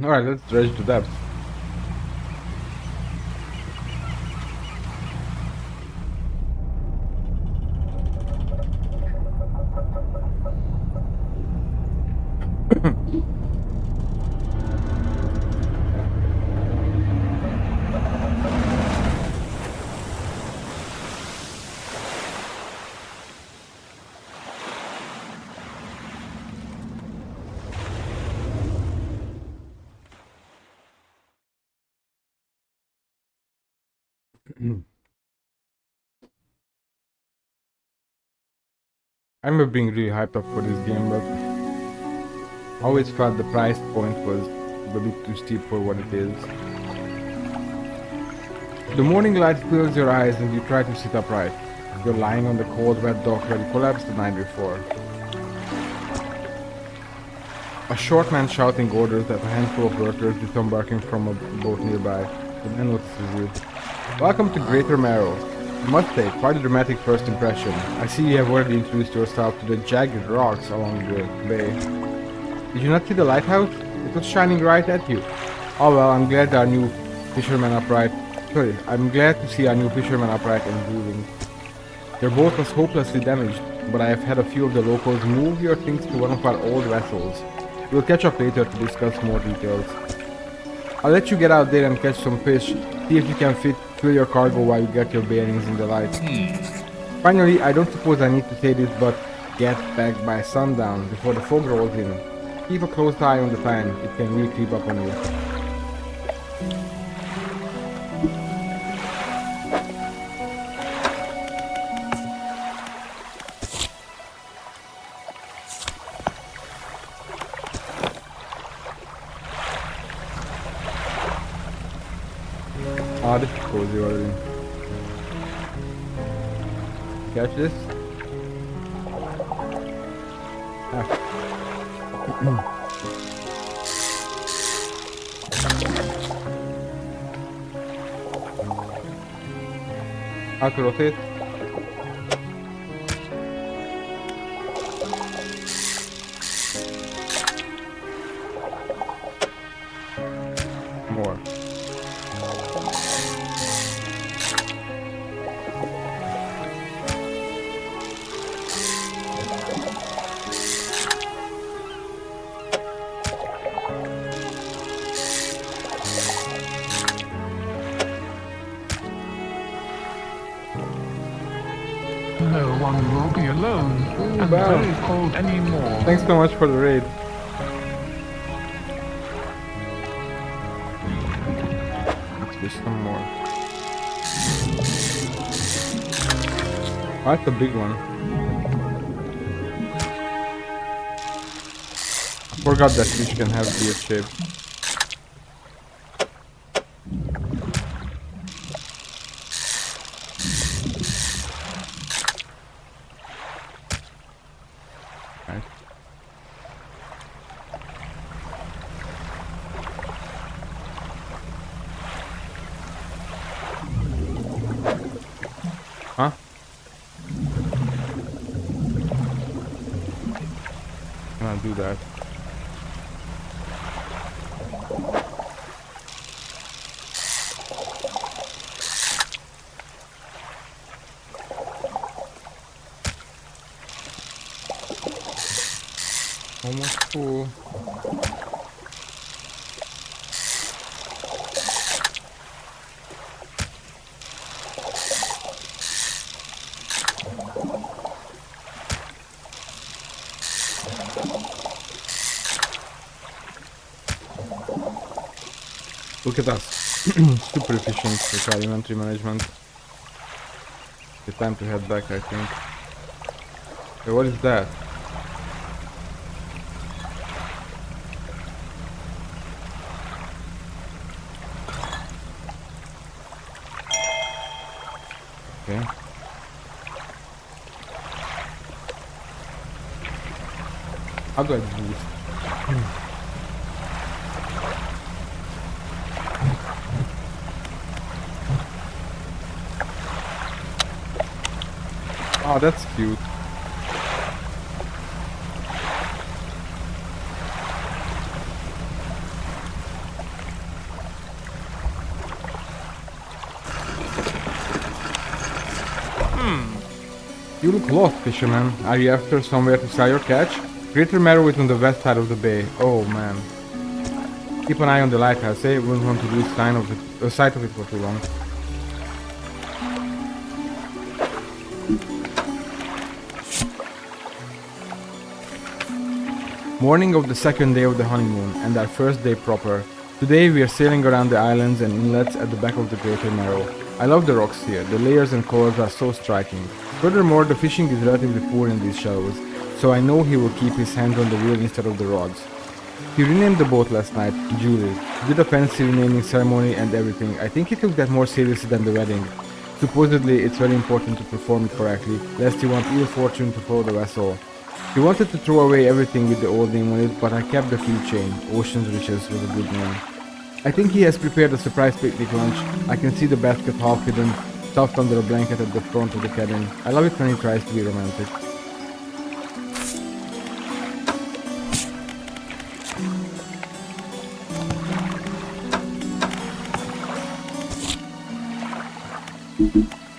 Alright, let's dredge to depth. I remember being really hyped up for this game, but I always felt the price point was a bit too steep for what it is. The morning light fills your eyes and you try to sit upright. You're lying on the cold, wet dock where you collapsed the night before. A short man shouting orders at a handful of workers disembarking from a boat nearby. The man notices you. Welcome to Greater Marrow. I must say, quite a dramatic first impression. I see you have already introduced yourself to the jagged rocks along the bay. Did you not see the lighthouse? It was shining right at you. Oh well, I'm glad our new fisherman upright. Sorry, I'm glad to see our new fisherman upright and breathing. Your boat was hopelessly damaged, but I have had a few of the locals move your things to one of our old vessels. We'll catch up later to discuss more details. I'll let you get out there and catch some fish. See if you can fill your cargo while you get your bearings in the light. Finally, I don't suppose I need to say this, but get back by sundown before the fog rolls in. Keep a close eye on the time, it can really creep up on you. Ah, this is cozy already. Catch this? Ah. How to rotate? More. No one will be alone and very cold anymore. Thanks so much for the raid. Let's do some more. Oh, that's a big one. I forgot that fish can have weird shape. Huh? Cannot do that. Almost full. Look at us. Super efficient with our inventory management. It's time to head back, I think. Hey, what is that? Okay. How do I do this? Oh, that's cute. You look lost, fisherman. Are you after somewhere to sell your catch? Greater Marrow is on the west side of the bay. Oh man. Keep an eye on the lighthouse, eh? We wouldn't want to lose sight of it for too long. Morning of the second day of the honeymoon, and our first day proper. Today we are sailing around the islands and inlets at the back of the Greater Marrow. I love the rocks here, the layers and colors are so striking. Furthermore, the fishing is relatively poor in these shallows, so I know he will keep his hands on the wheel instead of the rods. He renamed the boat last night, Julie. He did a fancy renaming ceremony and everything. I think he took that more seriously than the wedding. Supposedly, it's very important to perform it correctly, lest you want ill fortune to follow the vessel. He wanted to throw away everything with the old name on it, but I kept the keychain. Ocean's Riches was a good name. I think he has prepared a surprise picnic lunch. I can see the basket half hidden, stuffed under a blanket at the front of the cabin. I love it when he tries to be romantic.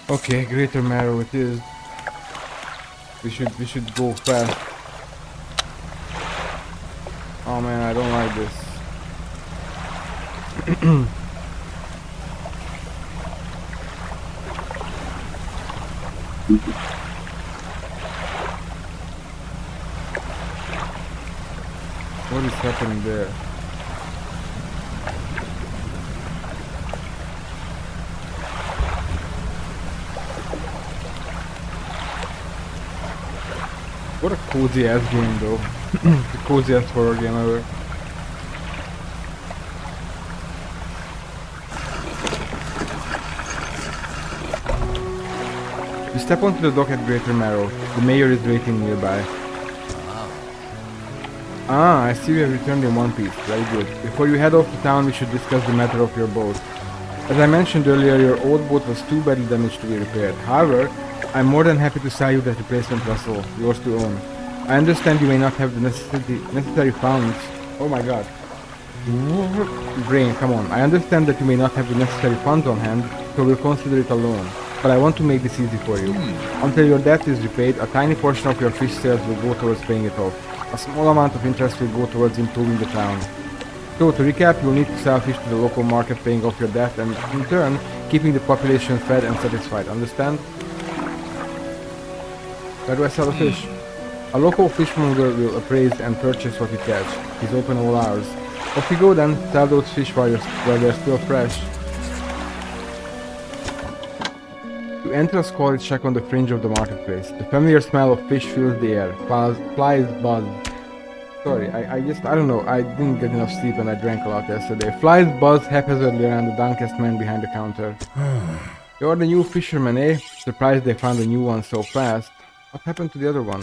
Okay, Greater Marrow it is. We should go fast. Oh man, I don't like this. What is happening there? What a cozy ass game though. The coziest horror game ever. You step onto the dock at Greater Marrow. The mayor is waiting nearby. Ah, I see you have returned in one piece. Very good. Before you head off to town, we should discuss the matter of your boat. As I mentioned earlier, your old boat was too badly damaged to be repaired. However, I'm more than happy to sell you that replacement vessel, yours to own. I understand you may not have the necessary funds. Oh my god. Brain, come on. I understand that you may not have the necessary funds on hand, so we'll consider it a loan. But I want to make this easy for you. Until your debt is repaid, a tiny portion of your fish sales will go towards paying it off. A small amount of interest will go towards improving the town. So to recap, you'll need to sell fish to the local market, paying off your debt, and in turn, keeping the population fed and satisfied. Understand? Where do I sell the fish? A local fishmonger will appraise and purchase what you catch. He's open all hours. Off you go then, sell those fish while they're still fresh. You enter a squalid shack on the fringe of the marketplace. The familiar smell of fish fills the air. Flies buzz. Sorry, I don't know, I didn't get enough sleep and I drank a lot yesterday. Flies buzz haphazardly around the downcast man behind the counter. You're the new fisherman, eh? Surprised they found a new one so fast. What happened to the other one?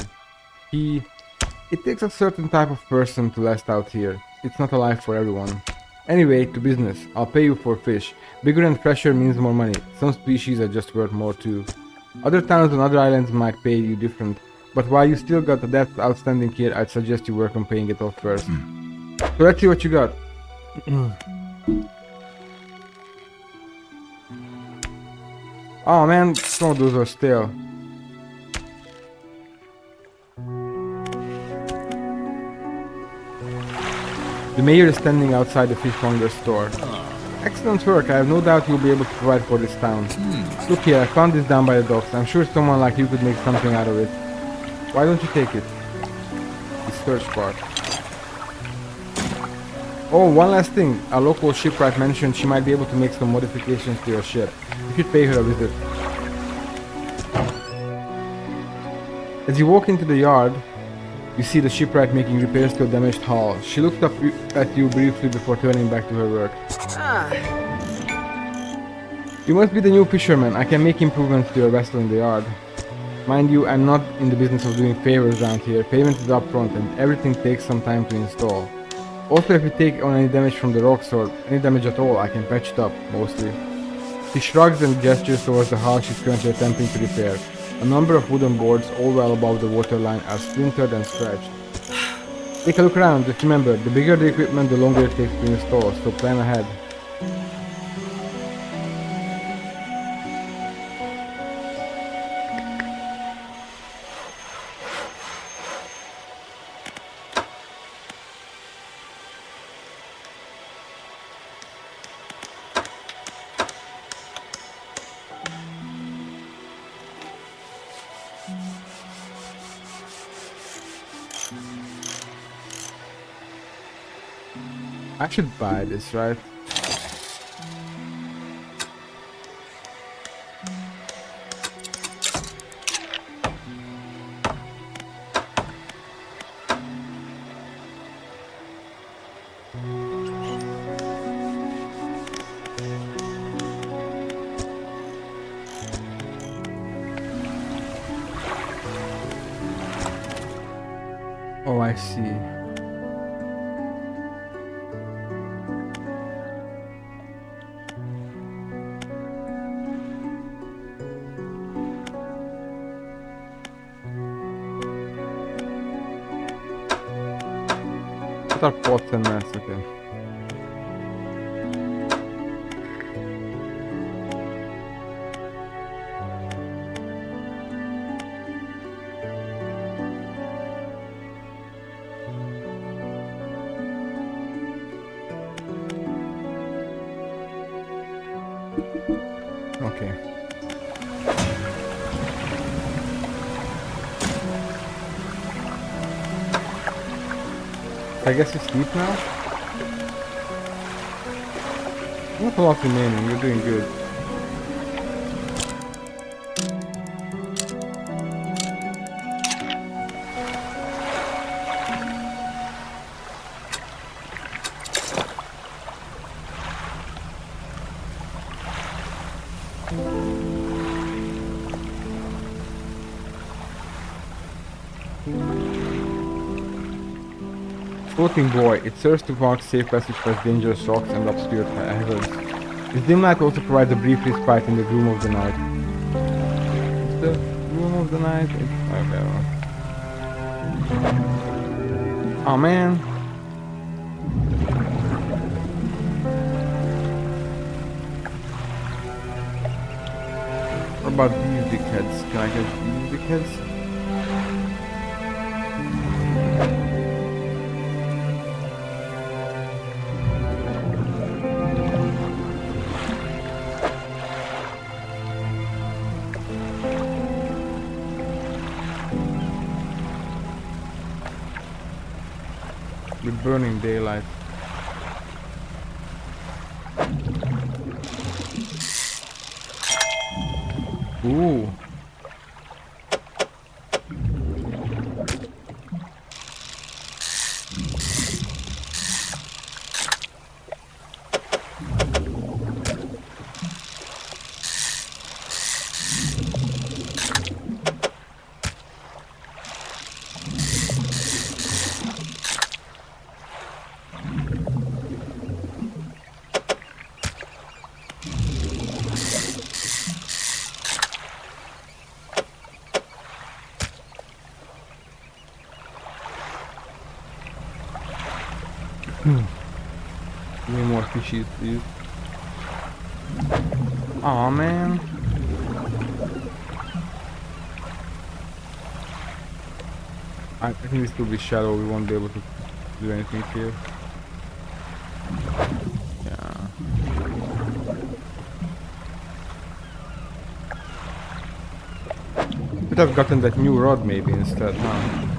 It takes a certain type of person to last out here. It's not a life for everyone. Anyway, to business. I'll pay you for fish. Bigger and fresher means more money. Some species are just worth more too. Other towns on other islands might pay you different. But while you still got the debt outstanding here, I'd suggest you work on paying it off first. So let's see what you got. Oh man, some of those are stale. The mayor is standing outside the fishmonger's store. Excellent work, I have no doubt you'll be able to provide for this town. Look here, I found this down by the docks. I'm sure someone like you could make something out of it. Why don't you take it? The search part. Oh, one last thing. A local shipwright mentioned she might be able to make some modifications to your ship. You should pay her a visit. As you walk into the yard, you see the shipwright making repairs to a damaged hull. She looked up at you briefly before turning back to her work. You must be the new fisherman. I can make improvements to your vessel in the yard. Mind you, I'm not in the business of doing favors around here. Payment is upfront and everything takes some time to install. Also, if you take on any damage from the rocks or any damage at all, I can patch it up, mostly. She shrugs and gestures towards the hull she's currently attempting to repair. A number of wooden boards, all well above the waterline, are splintered and scratched. Take a look around, just remember, the bigger the equipment, the longer it takes to install, so plan ahead. I should buy this, right? Oh, I see. What are pots and mess? Okay. Okay. I guess you sleep now? Not a lot remaining, you're doing good. Floating buoy. It serves to mark safe passage past dangerous rocks and obscure hazards. Its dim light also provides a brief respite in the gloom of the night. It's the gloom of the night? Okay. Oh man. What about these dickheads? Can I get these dickheads? With burning daylight. Ooh. Give me more fishies, please. Aw, man. I think this will be shallow. We won't be able to do anything here. Yeah. Could have gotten that new rod maybe instead, huh?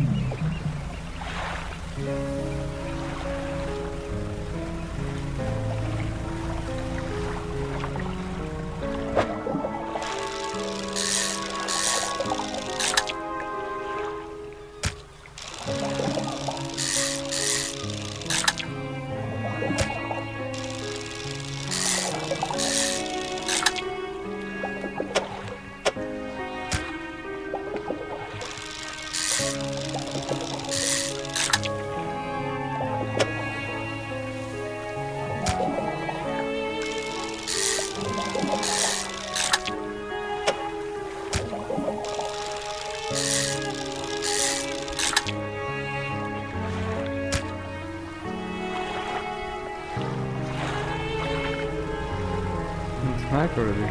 Night already.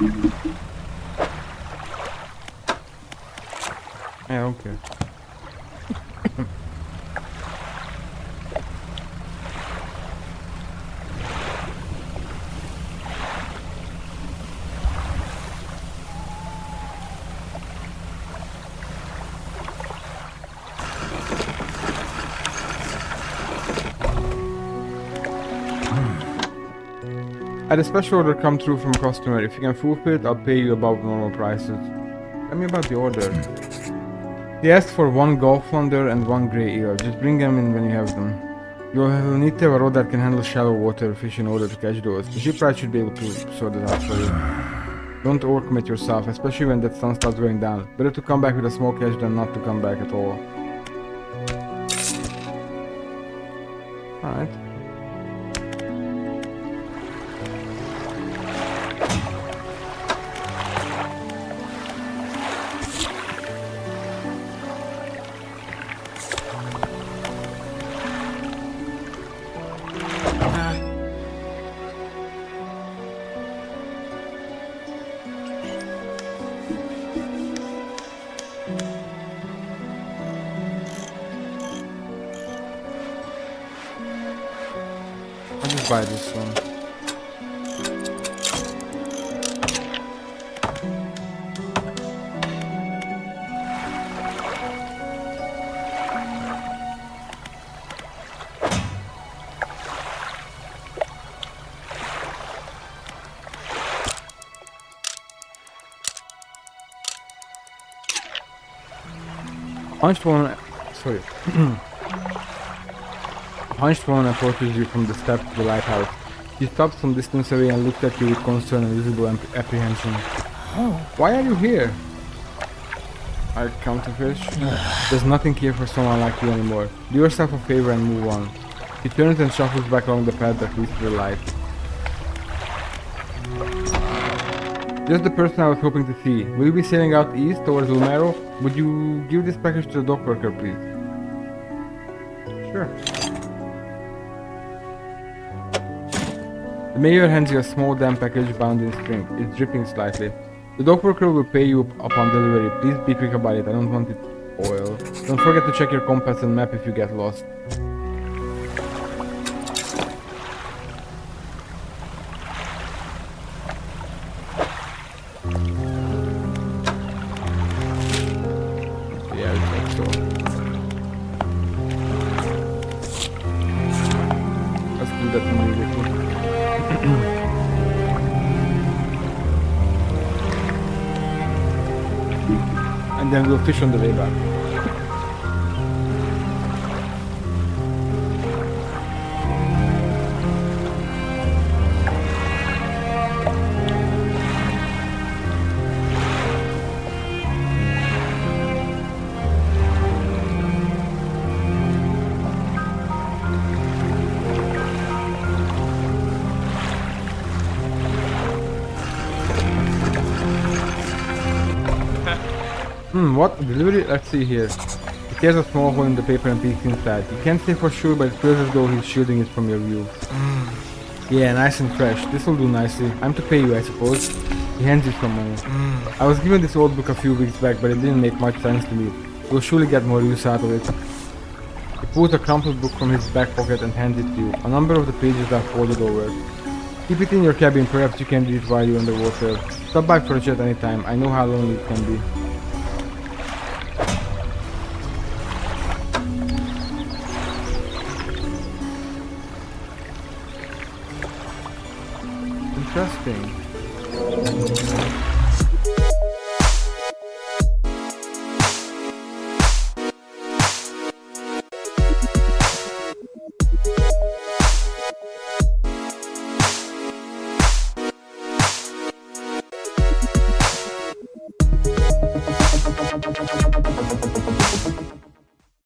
I don't care. I had a special order come through from a customer. If you can fulfill it, I'll pay you above normal prices. Tell me about the order. He asked for 1 golf flounder and 1 grey eel. Just bring them in when you have them. You'll need to have a rod that can handle shallow water fish in order to catch those. The shipwright should be able to sort it out for you. Don't overcommit yourself, especially when that sun starts going down. Better to come back with a small catch than not to come back at all. Alright. I'll just buy this one. Hunched one, sorry. Hunched one approaches you from the steps to the lighthouse. He stops some distance away and looks at you with concern and visible apprehension. Oh, why are you here? I come to fish. There's nothing here for someone like you anymore. Do yourself a favor and move on. He turns and shuffles back along the path that leads to the light. Just the person I was hoping to see. Will you be sailing out east towards Lumero? Would you give this package to the dock worker, please? Sure. The mayor hands you a small damp package bound in string. It's dripping slightly. The dock worker will pay you upon delivery. Please be quick about it. I don't want it oil. Don't forget to check your compass and map if you get lost. Yeah, I think so. Let's do that immediately. And then we'll fish on the way back. What? Delivery? Let's see here. He tears a small hole in the paper and peeks inside. You can't say for sure, but it feels as though he's shielding it from your view. Yeah, nice and fresh. This'll do nicely. I'm to pay you, I suppose. He hands you some money. I was given this old book a few weeks back, but it didn't make much sense to me. You'll surely get more use out of it. He pulls a crumpled book from his back pocket and hands it to you. A number of the pages are folded over. Keep it in your cabin, perhaps you can read it while you're underwater. Stop by for a chat anytime. I know how lonely it can be. Interesting.